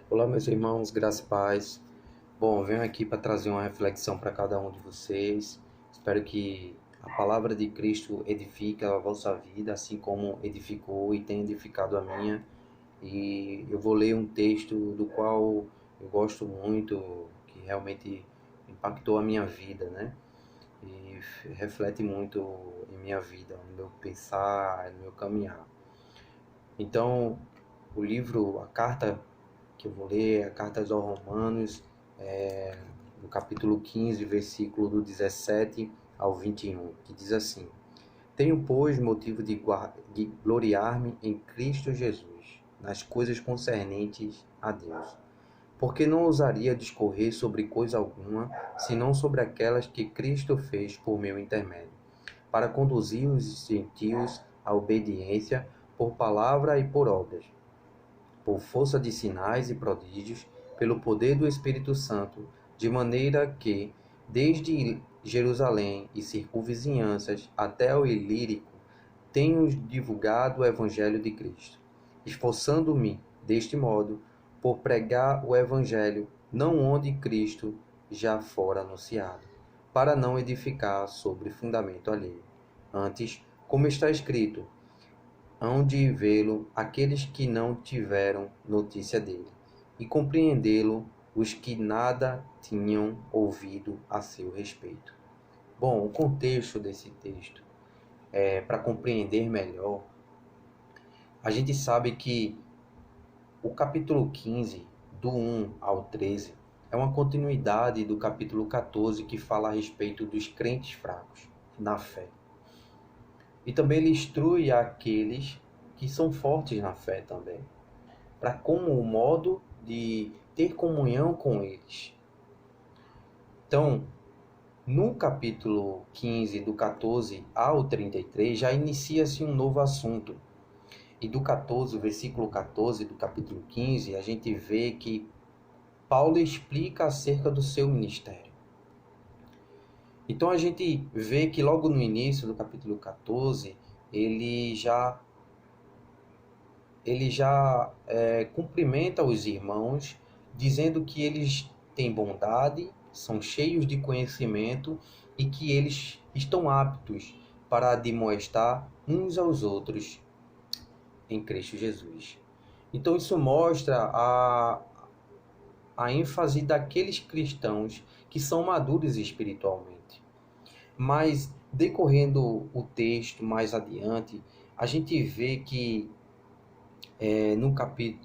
Olá, meus irmãos, graça e paz. Bom, eu venho aqui para trazer uma reflexão para cada um de vocês. Espero que a palavra de Cristo edifique a vossa vida, assim como edificou e tem edificado a minha. E eu vou ler um texto do qual eu gosto muito, que realmente impactou a minha vida, né? E reflete muito em minha vida, no meu pensar, no meu caminhar. Então, o livro, a carta que eu vou ler, a carta aos Romanos, no capítulo 15, versículo do 17 ao 21, que diz assim: Tenho, pois, motivo de gloriar-me em Cristo Jesus, nas coisas concernentes a Deus. Porque não ousaria discorrer sobre coisa alguma, senão sobre aquelas que Cristo fez por meu intermédio, para conduzir os gentios à obediência por palavra e por obras, por força de sinais e prodígios, pelo poder do Espírito Santo, de maneira que, desde Jerusalém e circunvizinhanças até o Ilírico, tenho divulgado o Evangelho de Cristo, esforçando-me, deste modo, por pregar o Evangelho, não onde Cristo já fora anunciado, para não edificar sobre fundamento alheio. Antes, como está escrito, hão de vê-lo aqueles que não tiveram notícia dele, e compreendê-lo os que nada tinham ouvido a seu respeito. Bom, o contexto desse texto é para compreender melhor. A gente sabe que o capítulo 15, do 1 ao 13, é uma continuidade do capítulo 14, que fala a respeito dos crentes fracos na fé. E também ele instrui aqueles que são fortes na fé também, para como o modo de ter comunhão com eles. Então, no capítulo 15, do 14 ao 33, já inicia-se um novo assunto. E do 14, versículo 14 do capítulo 15, a gente vê que Paulo explica acerca do seu ministério. Então a gente vê que logo no início do capítulo 14, ele já cumprimenta os irmãos, dizendo que eles têm bondade, são cheios de conhecimento e que eles estão aptos para admoestar uns aos outros em Cristo Jesus. Então isso mostra a ênfase daqueles cristãos que são maduros espiritualmente. Mas, decorrendo o texto mais adiante, a gente vê que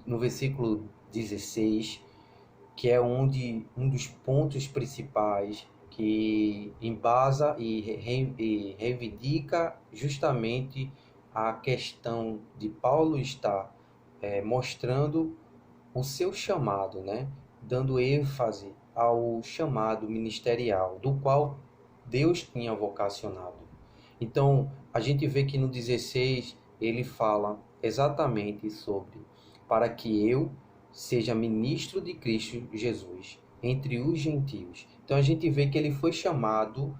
no versículo 16, que é onde um dos pontos principais que embasa e reivindica justamente a questão de Paulo estar mostrando o seu chamado, né? Dando ênfase ao chamado ministerial, do qual Deus tinha vocacionado. Então, a gente vê que no 16 ele fala exatamente sobre para que eu seja ministro de Cristo Jesus entre os gentios. Então, a gente vê que ele foi chamado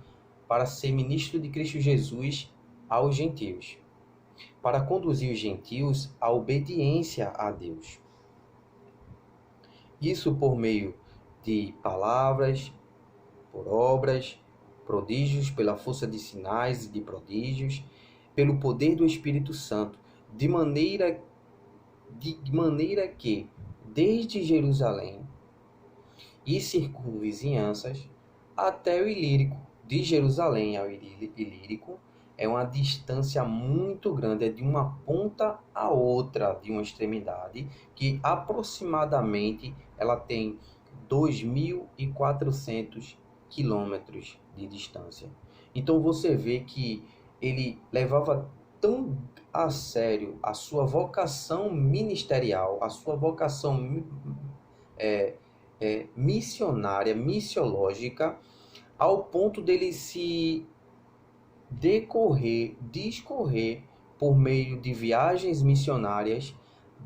para ser ministro de Cristo Jesus aos gentios, para conduzir os gentios à obediência a Deus. Isso por meio de palavras, por obras, prodígios, pela força de sinais e de prodígios, pelo poder do Espírito Santo, de maneira que, desde Jerusalém e circunvizinhanças até o Ilírico, de Jerusalém ao Ilírico, é uma distância muito grande, é de uma ponta a outra de uma extremidade, que aproximadamente ela tem 2.400 quilômetros de distância. Então você vê que ele levava tão a sério a sua vocação ministerial, a sua vocação missionária, missiológica, ao ponto dele se discorrer por meio de viagens missionárias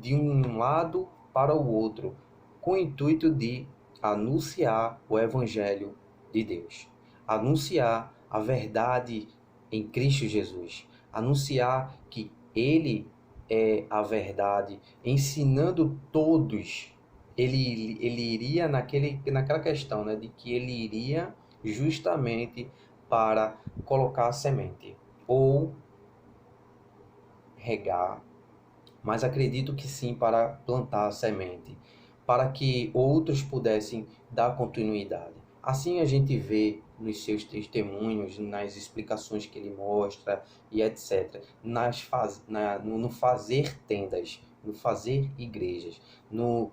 de um lado para o outro, com o intuito de anunciar o Evangelho de Deus, anunciar a verdade em Cristo Jesus, anunciar que Ele é a verdade, ensinando todos ele iria naquela questão, né, de que ele iria justamente para colocar a semente ou regar, mas acredito que sim para plantar a semente, para que outros pudessem dar continuidade. Assim a gente vê nos seus testemunhos, nas explicações que ele mostra e etc. No fazer tendas, no fazer igrejas, no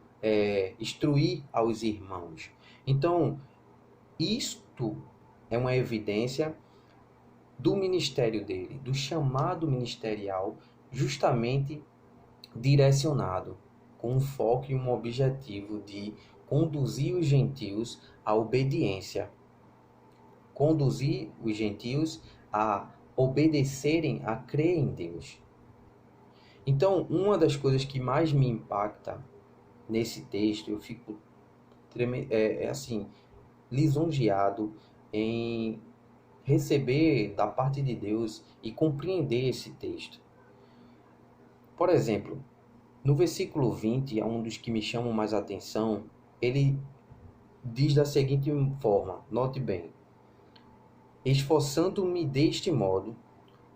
instruir aos irmãos. Então, isto é uma evidência do ministério dele, do chamado ministerial, justamente direcionado, com um foco e um objetivo de conduzir os gentios à obediência, conduzir os gentios a obedecerem, a crer em Deus. Então, uma das coisas que mais me impacta nesse texto, eu fico assim, lisonjeado em receber da parte de Deus e compreender esse texto. Por exemplo, no versículo 20, é um dos que me chamam mais atenção, ele diz da seguinte forma, note bem: esforçando-me deste modo,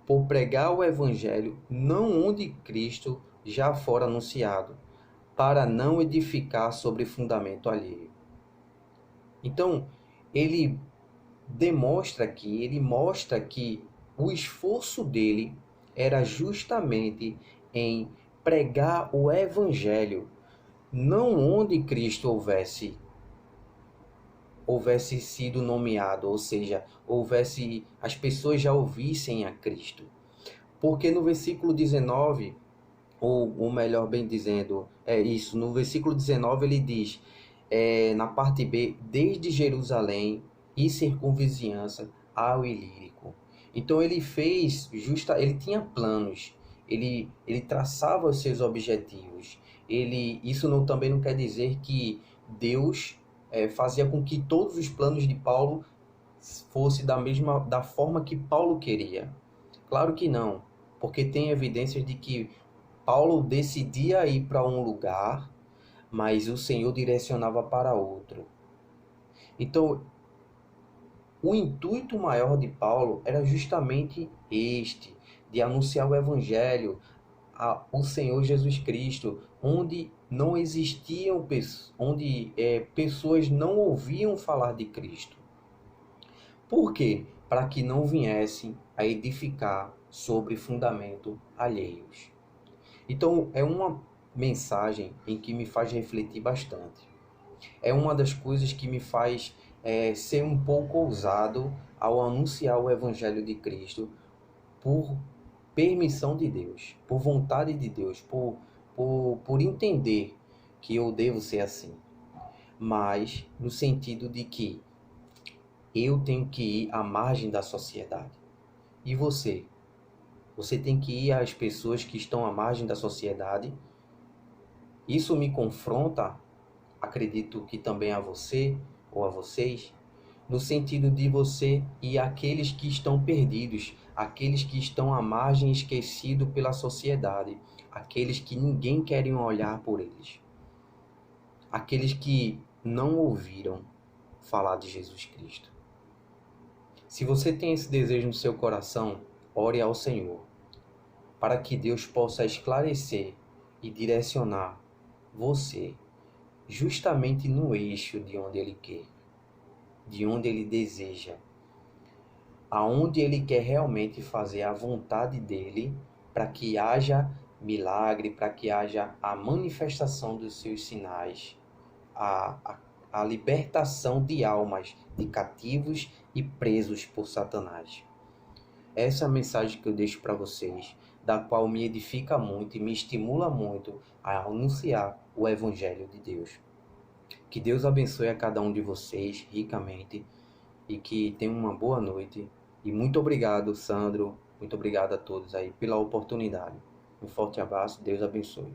por pregar o evangelho não onde Cristo já fora anunciado, para não edificar sobre fundamento alheio. Então, ele mostra que o esforço dele era justamente em pregar o evangelho, não onde Cristo houvesse sido nomeado, ou seja, as pessoas já ouvissem a Cristo. Porque no versículo 19, ou melhor bem dizendo, no versículo 19 ele diz, na parte B, desde Jerusalém e circunvizinhança ao Ilírico. Então ele ele tinha planos, ele traçava os seus objetivos. Isso também não quer dizer que Deus fazia com que todos os planos de Paulo fossem da forma que Paulo queria. Claro que não, porque tem evidências de que Paulo decidia ir para um lugar, mas o Senhor direcionava para outro. Então, o intuito maior de Paulo era justamente este, de anunciar o Evangelho, o Senhor Jesus Cristo, onde não existiam, onde pessoas não ouviam falar de Cristo. Por quê? Para que não viessem a edificar sobre fundamento alheios. Então, é uma mensagem em que me faz refletir bastante. É uma das coisas que me faz ser um pouco ousado ao anunciar o Evangelho de Cristo por permissão de Deus, por vontade de Deus, por entender que eu devo ser assim. Mas no sentido de que eu tenho que ir à margem da sociedade. E você? Você tem que ir às pessoas que estão à margem da sociedade. Isso me confronta, acredito que também a você ou a vocês, no sentido de você ir àqueles que estão perdidos, aqueles que estão à margem, esquecidos pela sociedade, aqueles que ninguém quer olhar por eles, aqueles que não ouviram falar de Jesus Cristo. Se você tem esse desejo no seu coração, ore ao Senhor, para que Deus possa esclarecer e direcionar você justamente no eixo de onde Ele quer, de onde Ele deseja, aonde Ele quer realmente fazer a vontade dEle, para que haja milagre, para que haja a manifestação dos seus sinais, a libertação de almas, de cativos e presos por Satanás. Essa é a mensagem que eu deixo para vocês, da qual me edifica muito e me estimula muito a anunciar o Evangelho de Deus. Que Deus abençoe a cada um de vocês ricamente e que tenham uma boa noite. E muito obrigado, Sandro, muito obrigado a todos aí pela oportunidade. Um forte abraço, Deus abençoe.